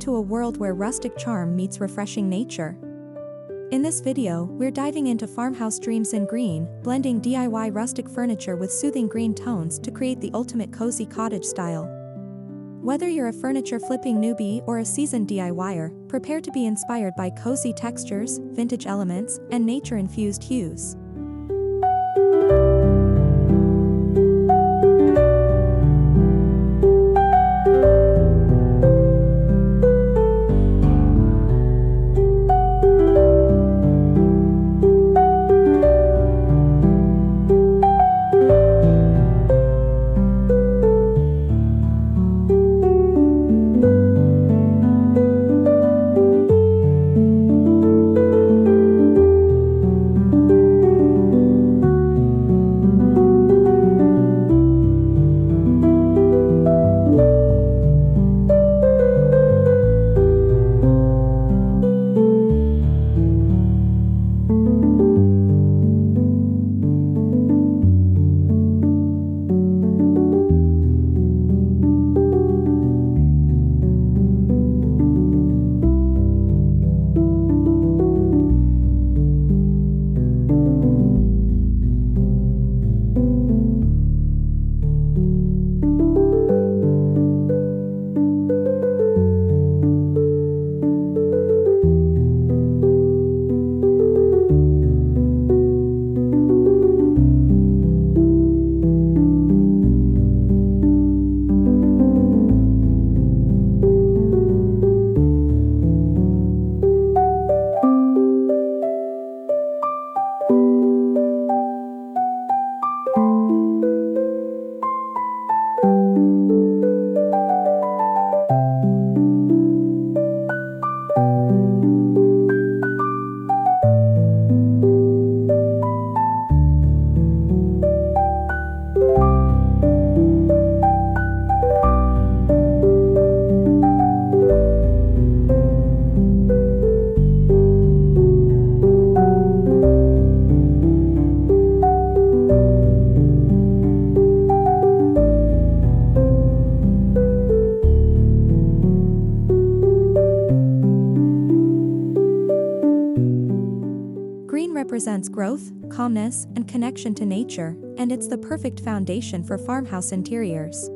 into a world where rustic charm meets refreshing nature. In this video, we're diving into farmhouse dreams in green, blending DIY rustic furniture with soothing green tones to create the ultimate cozy cottage style. Whether you're a furniture flipping newbie or a seasoned DIYer, prepare to be inspired by cozy textures, vintage elements, and nature-infused hues. Represents growth, calmness, and connection to nature, and it's the perfect foundation for farmhouse interiors.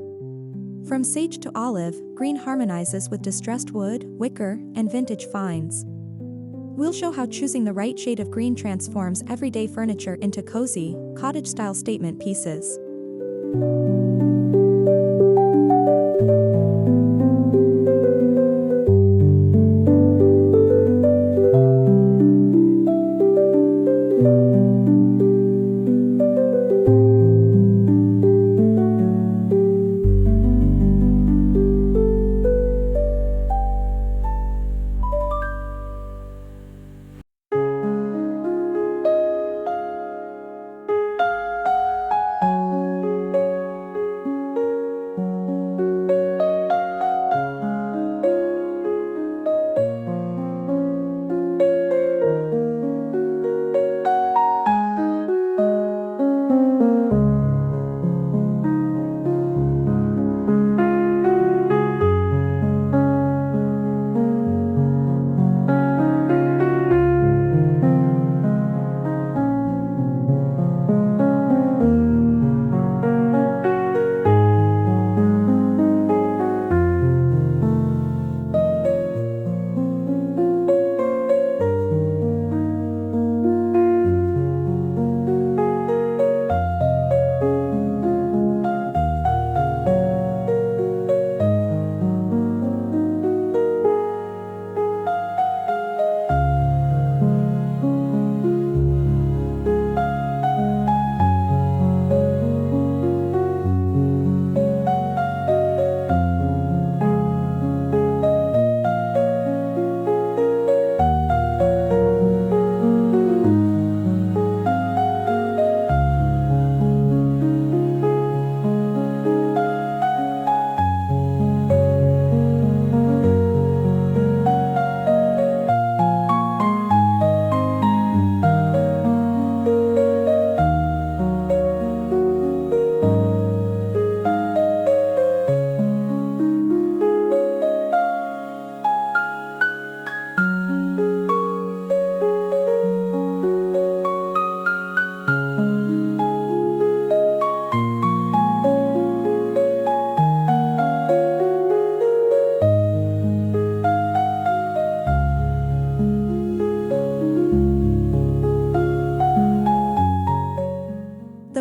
From sage to olive, green harmonizes with distressed wood, wicker, and vintage finds. We'll show how choosing the right shade of green transforms everyday furniture into cozy, cottage-style statement pieces.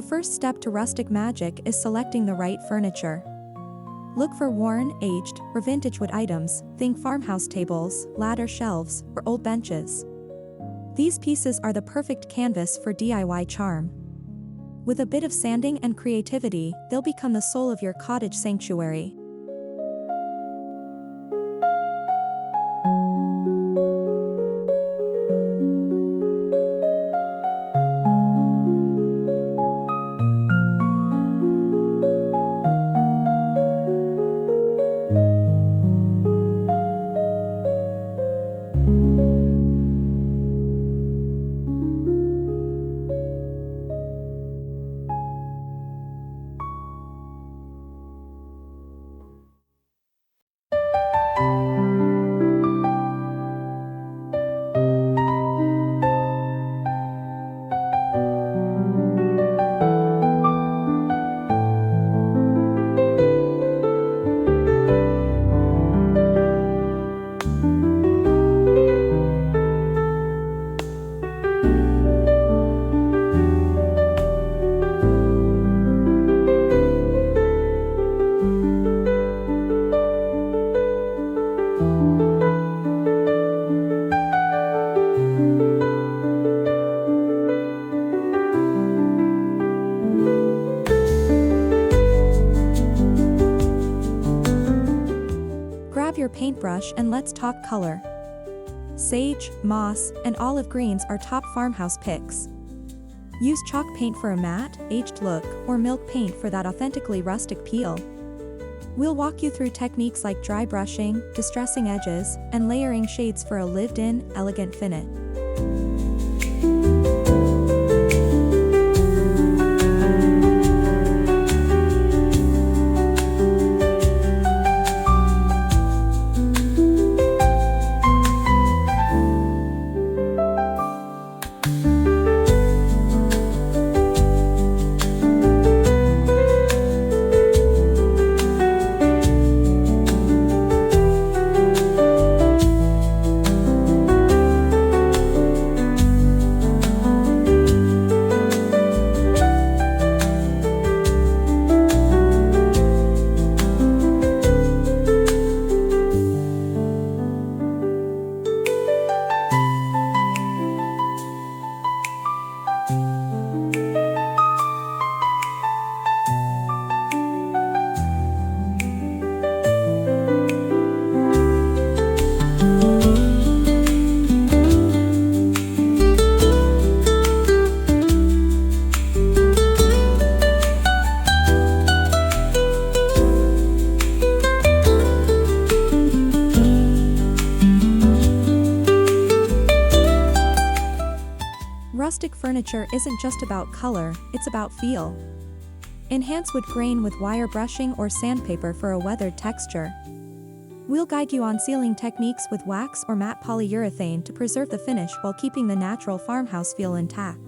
first step to rustic magic is selecting the right furniture. Look for worn, aged, or vintage wood items, think farmhouse tables, ladder shelves, or old benches. These pieces are the perfect canvas for DIY charm. With a bit of sanding and creativity, they'll become the soul of your cottage sanctuary. Grab your paintbrush and let's talk color. Sage, moss, and olive greens are top farmhouse picks. Use chalk paint for a matte, aged look, or milk paint for that authentically rustic peel. We'll walk you through techniques like dry brushing, distressing edges, and layering shades for a lived-in, elegant finish. Rustic furniture isn't just about color, it's about feel. Enhance wood grain with wire brushing or sandpaper for a weathered texture. We'll guide you on sealing techniques with wax or matte polyurethane to preserve the finish while keeping the natural farmhouse feel intact.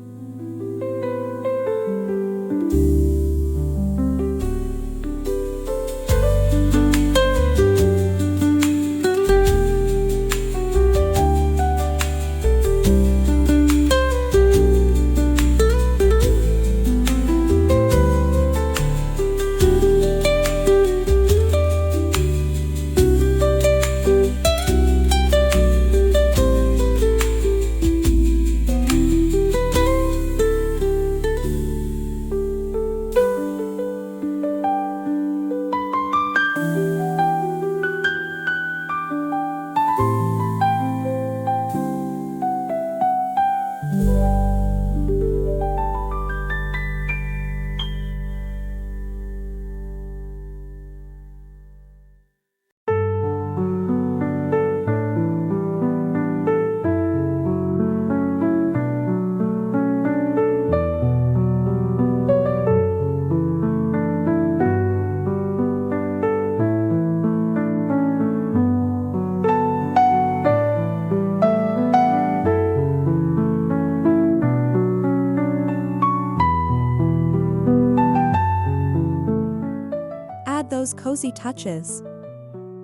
Those cozy touches.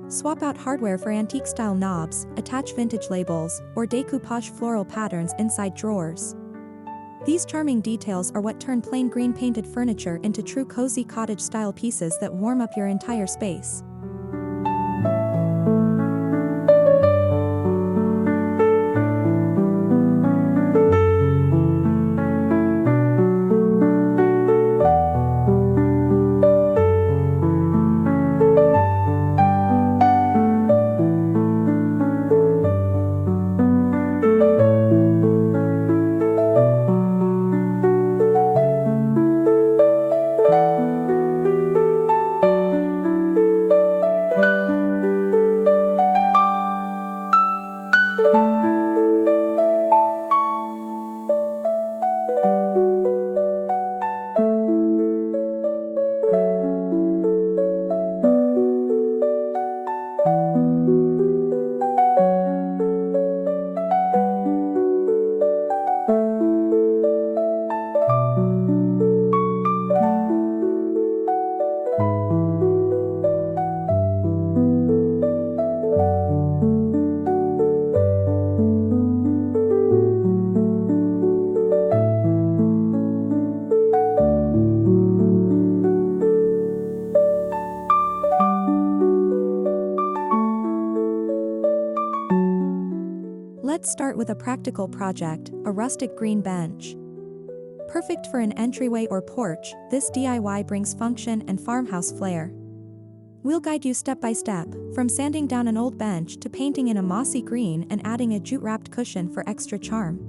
Swap out hardware for antique-style knobs, attach vintage labels, or decoupage floral patterns inside drawers. These charming details are what turn plain green painted furniture into true cozy cottage-style pieces that warm up your entire space. Let's start with a practical project, a rustic green bench. Perfect for an entryway or porch, this DIY brings function and farmhouse flair. We'll guide you step by step, from sanding down an old bench to painting in a mossy green and adding a jute-wrapped cushion for extra charm.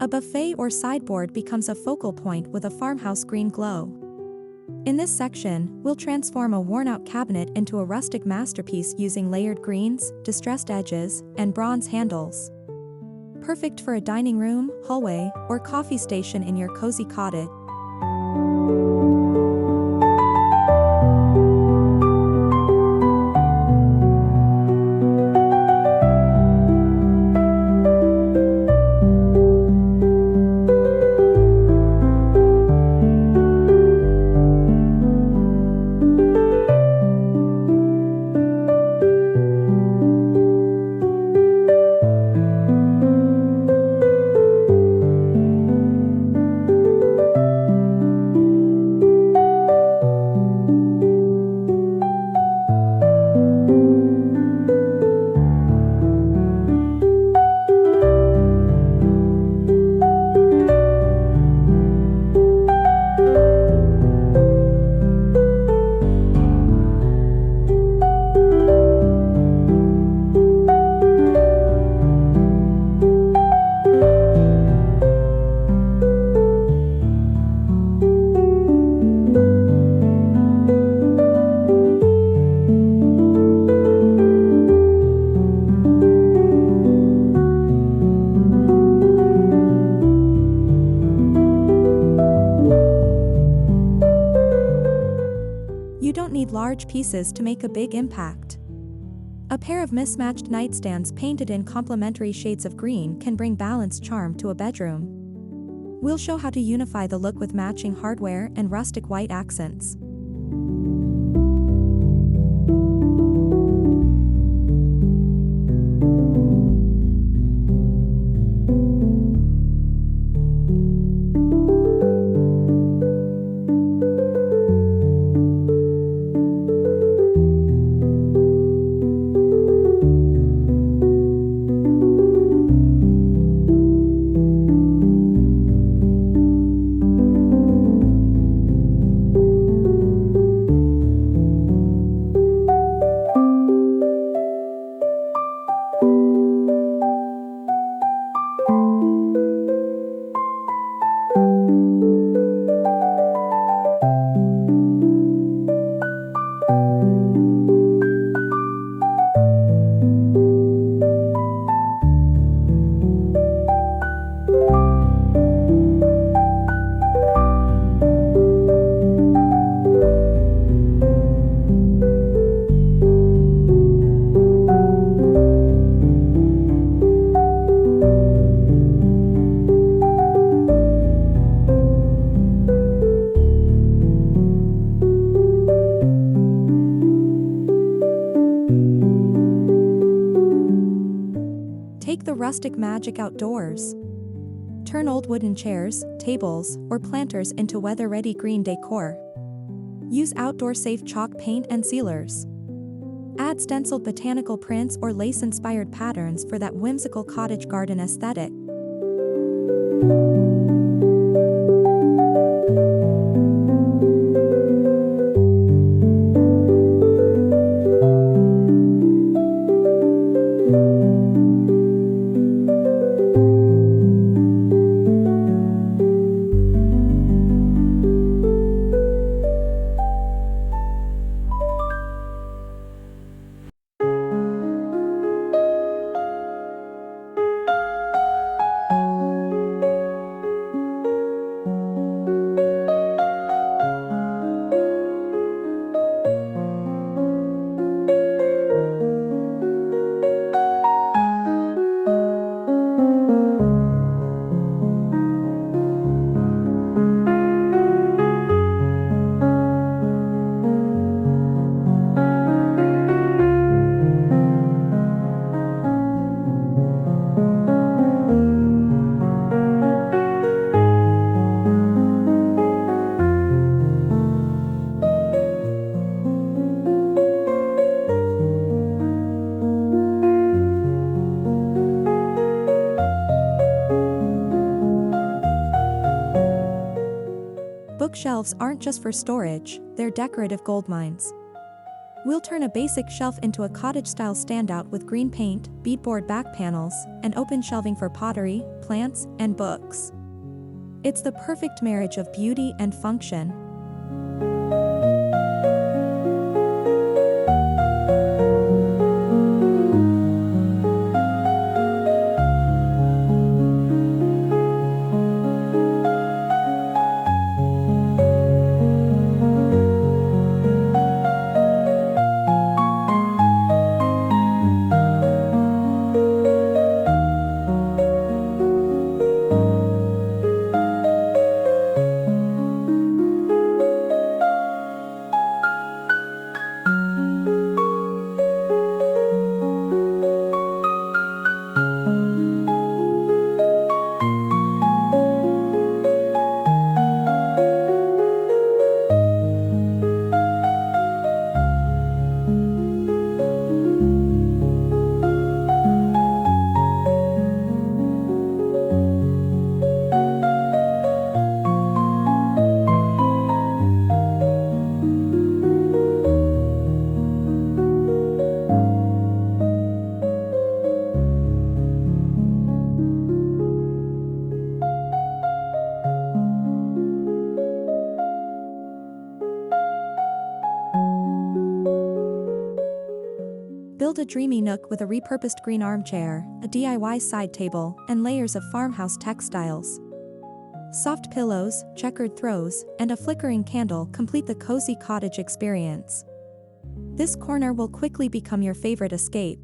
A buffet or sideboard becomes a focal point with a farmhouse green glow. In this section, we'll transform a worn-out cabinet into a rustic masterpiece using layered greens, distressed edges, and bronze handles. Perfect for a dining room, hallway, or coffee station in your cozy cottage. Large pieces to make a big impact. A pair of mismatched nightstands painted in complementary shades of green can bring balanced charm to a bedroom. We'll show how to unify the look with matching hardware and rustic white accents. Make the rustic magic outdoors. Turn old wooden chairs, tables, or planters into weather-ready green decor. Use outdoor-safe chalk paint and sealers. Add stenciled botanical prints or lace-inspired patterns for that whimsical cottage garden aesthetic. Bookshelves aren't just for storage, they're decorative goldmines. We'll turn a basic shelf into a cottage-style standout with green paint, beadboard back panels, and open shelving for pottery, plants, and books. It's the perfect marriage of beauty and function. Build a dreamy nook with a repurposed green armchair, a DIY side table, and layers of farmhouse textiles. Soft pillows, checkered throws, and a flickering candle complete the cozy cottage experience. This corner will quickly become your favorite escape.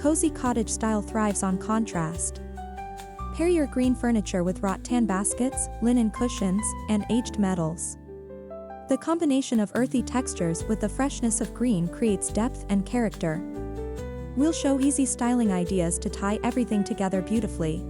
Cozy cottage style thrives on contrast. Pair your green furniture with wrought tan baskets, linen cushions, and aged metals. The combination of earthy textures with the freshness of green creates depth and character. We'll show easy styling ideas to tie everything together beautifully.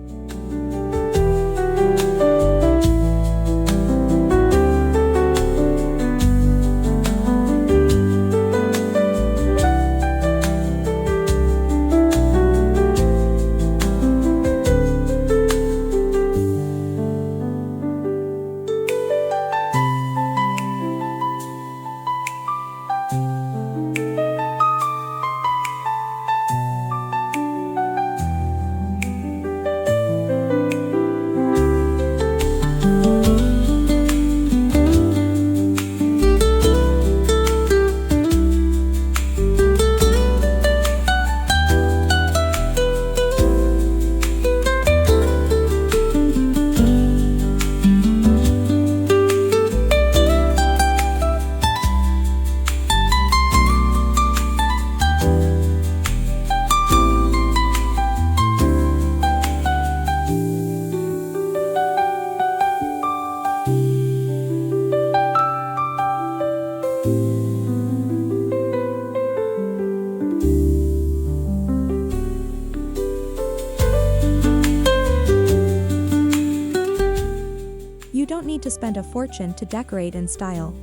You don't need to spend a fortune to decorate and style.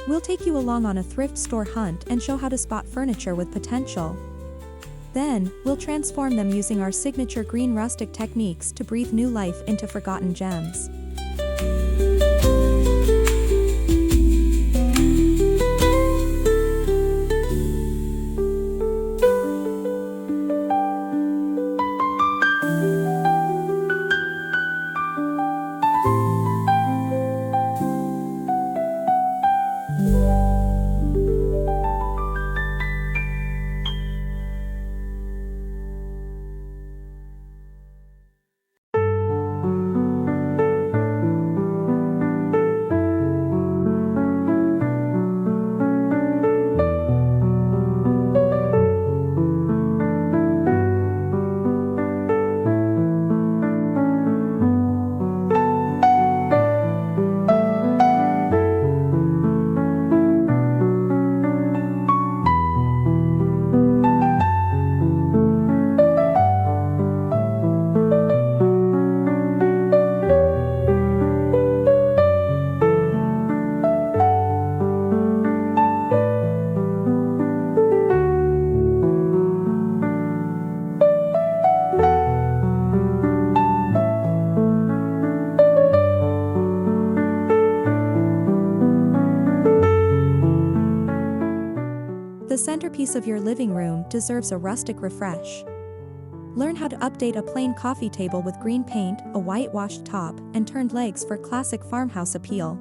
We'll take you along on a thrift store hunt and show how to spot furniture with potential. Then, we'll transform them using our signature green rustic techniques to breathe new life into forgotten gems. The centerpiece of your living room deserves a rustic refresh. Learn how to update a plain coffee table with green paint, a whitewashed top, and turned legs for classic farmhouse appeal.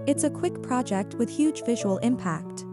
It's a quick project with huge visual impact.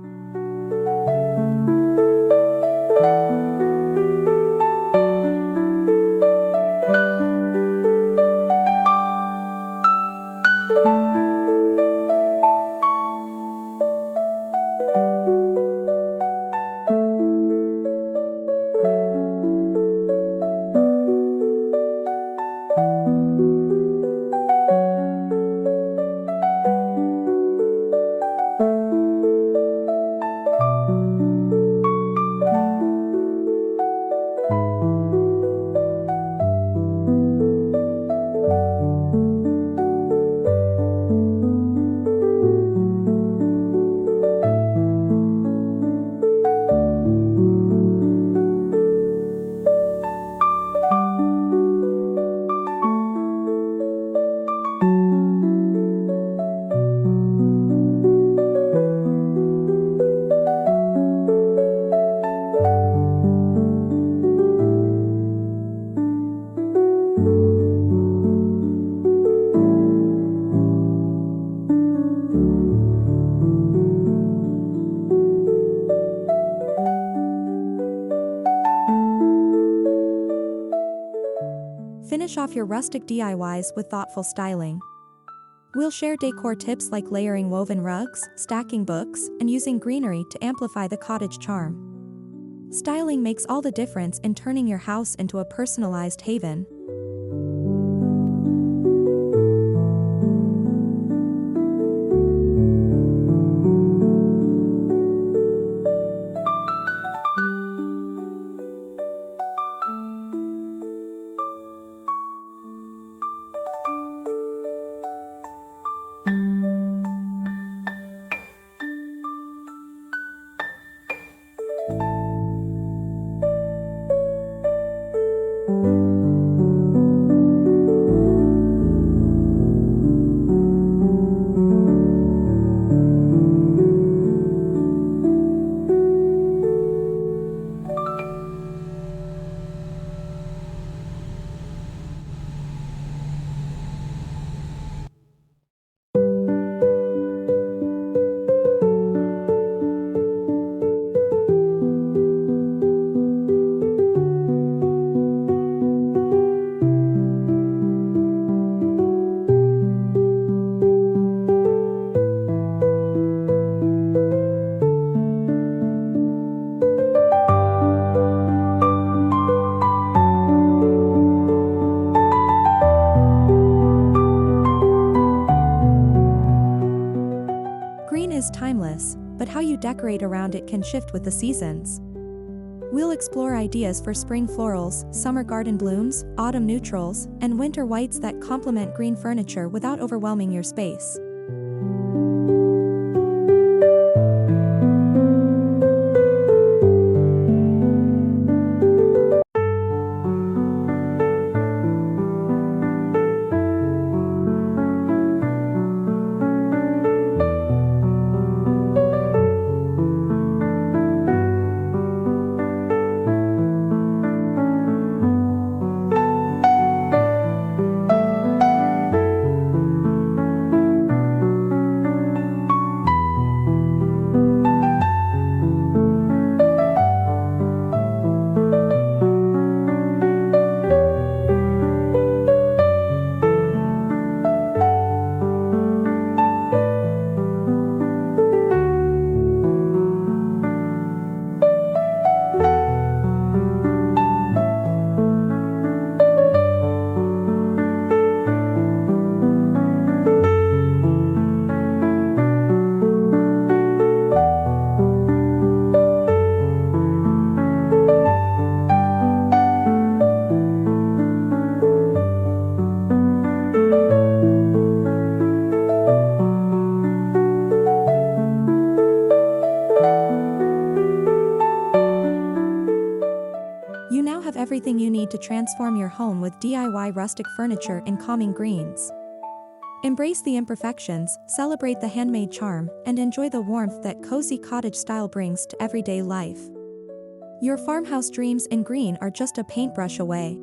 Finish off your rustic DIYs with thoughtful styling. We'll share decor tips like layering woven rugs, stacking books, and using greenery to amplify the cottage charm. Styling makes all the difference in turning your house into a personalized haven. but how you decorate around it can shift with the seasons. We'll explore ideas for spring florals, summer garden blooms, autumn neutrals, and winter whites that complement green furniture without overwhelming your space. You now have everything you need to transform your home with DIY rustic furniture in calming greens. Embrace the imperfections, celebrate the handmade charm, and enjoy the warmth that cozy cottage style brings to everyday life. Your farmhouse dreams in green are just a paintbrush away.